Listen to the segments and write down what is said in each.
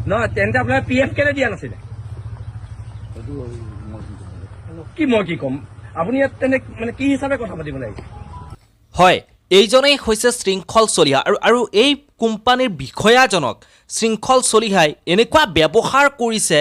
নহয় তেন্তে আপোনাৰ PF কেলে দিয়া নাছিলে কি মই কি ক'ম আপুনি ইয়াত তেনে মানে কি হিচাপে কথা পাতিব লাগিব হয় এইজনেই হৈছে শৃংখল চলিহা আৰু এই কোম্পানীৰ বিষয়াজনক শৃংখল চলিহাই এনেকুৱা ব্যৱহাৰ কৰিছে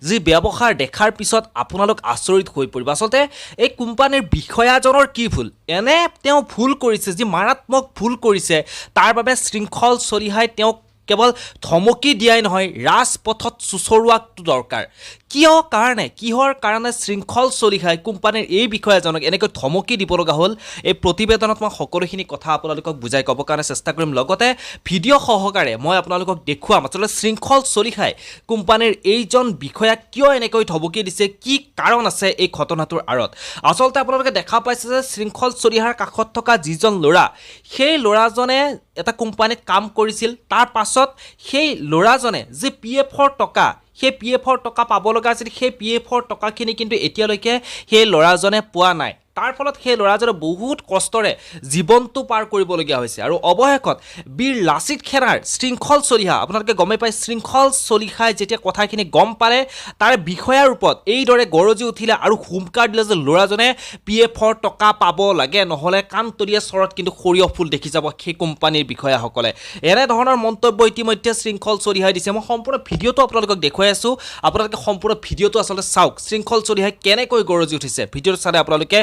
যি ব্যৱহাৰ দেখাৰ পিছত আপোনালোক আচৰিত হৈ পৰিব আচলতে এই কোম্পানীৰ বিষয়াজনৰ কি ভুল এনে তেওঁ ভুল কৰিছে যি মাৰাত্মক ভুল কৰিছে তাৰ বাবে শৃংখল চলিহাই তেওঁক কেৱল ধমকি দিয়াই নহয় ৰাজপথত চুচৰুৱাটো দৰকাৰ কিহৰ কাৰণে শৃংখল চলিহাই কোম্পানীৰ এই বিষয়াজনক এনেকৈ ধমকি দিব লগা হ'ল এই প্ৰতিবেদনত মই সকলোখিনি কথা আপোনালোকক বুজাই ক'বৰ কাৰণে চেষ্টা কৰিম লগতে ভিডিঅ' সহকাৰে মই আপোনালোকক দেখুৱাম আচলতে শৃংখল চলিহাই কোম্পানীৰ এইজন বিষয়াক কিয় এনেকৈ ধমকি দিছে কি কাৰণ আছে এই ঘটনাটোৰ আঁৰত আচলতে আপোনালোকে দেখা পাইছে যে শৃংখল চলিহাৰ কাষত থকা যিজন ল'ৰা সেই ল'ৰাজনে এটা কোম্পানীত কাম কৰিছিল তাৰ পাছত সেই ল'ৰাজনে যে PFৰ টকা সেই PFৰ টকা পাব লগা আছিল সেই PFৰ টকাখিনি কিন্তু এতিয়ালৈকে সেই ল'ৰাজনে পোৱা নাই তাৰ ফলত সেই ল'ৰাজনে বহুত কষ্টৰে জীৱনটো পাৰ কৰিবলগীয়া হৈছে আৰু অৱশেষত বীৰ লাচিত সেনাৰ শৃংখল চলিহা আপোনালোকে গমে পায় শৃংখল চলিহাই যেতিয়া কথাখিনি গম পালে তাৰ বিষয়াৰ ওপৰত এইদৰে গৰজি উঠিলে আৰু হুমকাৰ দিলে যে ল'ৰাজনে PFৰ টকা পাব লাগে নহ'লে কাণতলীয়া চৰত কিন্তু সৰিয়হ ফুল দেখি যাব সেই কোম্পানীৰ বিষয়াসকলে এনেধৰণৰ মন্তব্য ইতিমধ্যে শৃংখল চলিহাই দিছে মই সম্পূৰ্ণ ভিডিঅ'টো আপোনালোকক দেখুৱাই আছোঁ আপোনালোকে সম্পূৰ্ণ ভিডিঅ'টো আচলতে চাওক শৃংখল চলিহাই কেনেকৈ গৰজি উঠিছে ভিডিঅ'টো চালে আপোনালোকে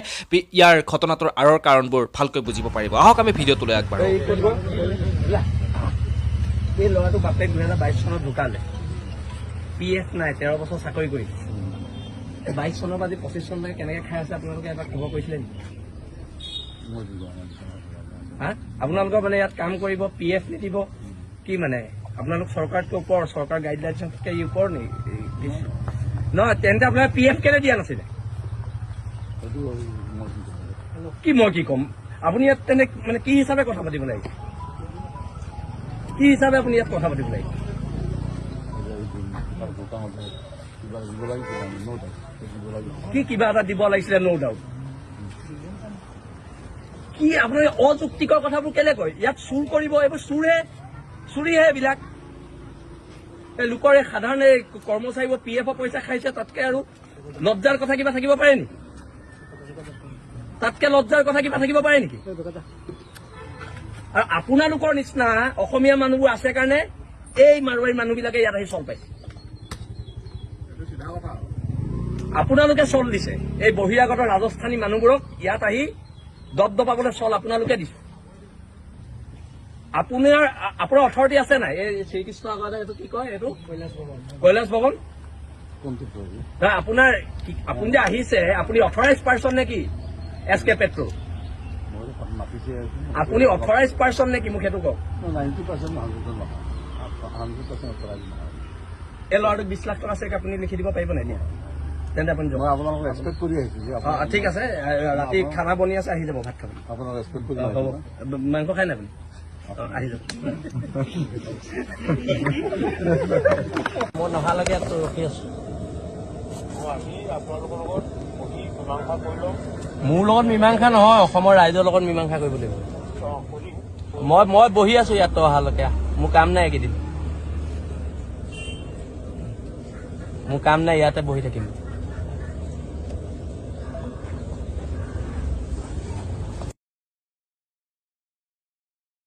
ইয়াৰ ঘটনাটোৰ আঁৰৰ কাৰণবোৰ ভালকৈ বুজিব পাৰিব আহক আমি ভিডিঅ'টোলৈ আগবাঢ়ো এই ল'ৰাটো বাপেক 2022 চনত ঢুকালে PF নাই 13 বছৰ চাকৰি কৰি 22 চনৰ পৰা আজি 25 চনলৈকে কেনেকৈ খাই আছে আপোনালোকে এবাৰ খবৰ কৰিছিলে নেকি হা আপোনালোকৰ মানে ইয়াত কাম কৰিব PF নিদিব কি মানে আপোনালোক চৰকাৰতকৈ ওপৰ চৰকাৰ গাইডলাইনছতকৈ ওপৰ নেকি নহয় তেন্তে আপোনাৰ PF কেলে দিয়া নাছিলে কি মই কি ক'ম আপুনি ইয়াত তেনে মানে কি হিচাপে কথা পাতিব লাগিব কি হিচাপে আপুনি ইয়াত কথা পাতিব লাগিব কি কিবা এটা দিব লাগিছিলে ন' ডাউট কি আপুনি অযুক্তিকৰ কথাবোৰ কেলে কয় ইয়াত চুৰ কৰিব এইবোৰ চুৰিহে এইবিলাক লোকৰ এই সাধাৰণ এই কৰ্মচাৰীবোৰ PFৰ পইচা খাইছে তাতকে আৰু লজ্জাৰ কথা কিবা থাকিব পাৰে নেকি তাতকে লজ্জাৰ কথা কিবা থাকিব পাৰে নেকি আৰু আপোনালোকৰ নিচিনা অসমীয়া মানুহবোৰ আছে কাৰণে এই মাৰোৱাৰী মানুহবিলাকে ইয়াত আহি চল পাইছে আপোনালোকে চল দিছে এই বহিৰাগত ৰাজস্থানী মানুহবোৰক ইয়াত আহি দবদবাবলৈ চল আপোনালোকে দিছে আপোনাৰ অথৰিটি আছে নাই এই শ্ৰীকৃষ্ণ আগতে এইটো কি কয় এইটো কৈলাশ ভৱন আপোনাৰ আপুনি যে আহিছে আপুনি অথৰাইজ পাৰ্চন নে কি SK পেট্ৰ আপুনি অথৰাইজ পাৰ্চন নে কি মোক সেইটো কওক 90% এই ল'ৰাটোক 20 লাখ টকা চেক আপুনি লিখি দিব পাৰিব নাই তেন্তে আপুনি ঠিক আছে ৰাতি খানা বনি আছে আহি যাব ভাত খাব হ'ব মাংস খাই নাই আপুনি আহি যাব মই নহালৈকে ৰখি আছো মোৰ লগত মীমাংসা নহয় অসমৰ ৰাইজৰ লগত মীমাংসা কৰিব লাগিব মই বহি আছো ইয়াত অহালৈকে মোৰ কাম নাই এইকেইদিন মোৰ কাম নাই ইয়াতে বহি থাকিম